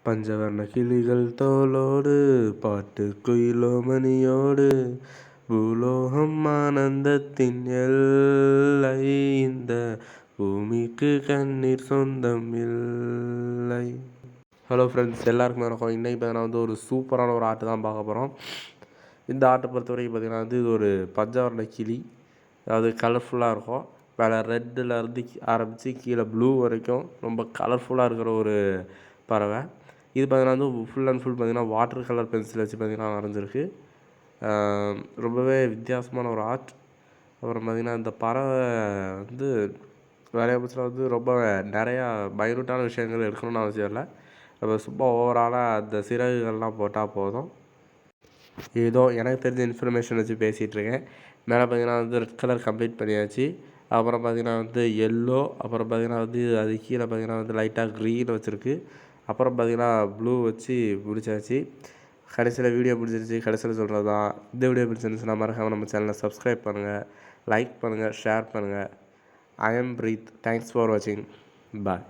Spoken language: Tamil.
பஞ்சவர்ண கிளிகள் தோளோடு பாட்டு குயிலோ மணியோடு பூலோகம் ஆனந்தத்தின் எல்லை. இந்த பூமிக்கு கண்ணீர் சொந்தம் இல்லை. ஹலோ ஃப்ரெண்ட்ஸ், எல்லாருக்குமே வணக்கம். இன்றைக்கி பார்த்தீங்கன்னா ஒரு சூப்பரான ஒரு ஆட்டு தான் பார்க்க போகிறோம். இந்த ஆட்டை பொறுத்த வரைக்கும் பார்த்திங்கன்னா இது ஒரு பஞ்சவர்ண கிளி. அதாவது கலர்ஃபுல்லாக இருக்கும். மேலே ரெட்டில் ஆரம்பித்து கீழே ப்ளூ வரைக்கும் ரொம்ப கலர்ஃபுல்லாக இருக்கிற ஒரு பறவை. இது பார்த்திங்கன்னா ஃபுல் அண்ட் ஃபுல் பார்த்திங்கன்னா வாட்டர் கலர் பென்சில் வச்சு பார்த்திங்கன்னா வரைஞ்சிருக்கு. ரொம்பவே வித்தியாசமான ஒரு ஆர்ட். அப்புறம் பார்த்திங்கன்னா இந்த பறவை நிறைய பட்சத்தில் ரொம்ப நிறையா மைனூட்டான விஷயங்கள் எடுக்கணும்னு அவசியம் இல்லை. நம்ம சும்மா ஓவராலாக அந்த சிறகுகள்லாம் போட்டால் போதும். ஏதோ எனக்கு தெரிஞ்ச இன்ஃபர்மேஷன் வச்சு பேசிகிட்ருக்கேன். மேலே பார்த்திங்கன்னா ரெட் கலர் கம்ப்ளீட் பண்ணியாச்சு. அப்புறம் பார்த்திங்கன்னா எல்லோ, அப்புறம் பார்த்திங்கன்னா அது கீழே பார்த்திங்கன்னா லைட்டாக க்ரீன் வச்சுருக்கு. அப்புறம் பார்த்திங்கன்னா ப்ளூ வச்சு முடிச்சாச்சு. கடைசியில் வீடியோ பிடிச்சிருச்சு. கடைசியில் சொல்கிறது தான், இந்த வீடியோ பிடிச்சிருந்துச்சுன்னா மறக்காமல் நம்ம சேனலை சப்ஸ்கிரைப் பண்ணுங்கள், லைக் பண்ணுங்கள், ஷேர் பண்ணுங்கள். I am Preeth. Thanks for வாட்சிங். பாய்.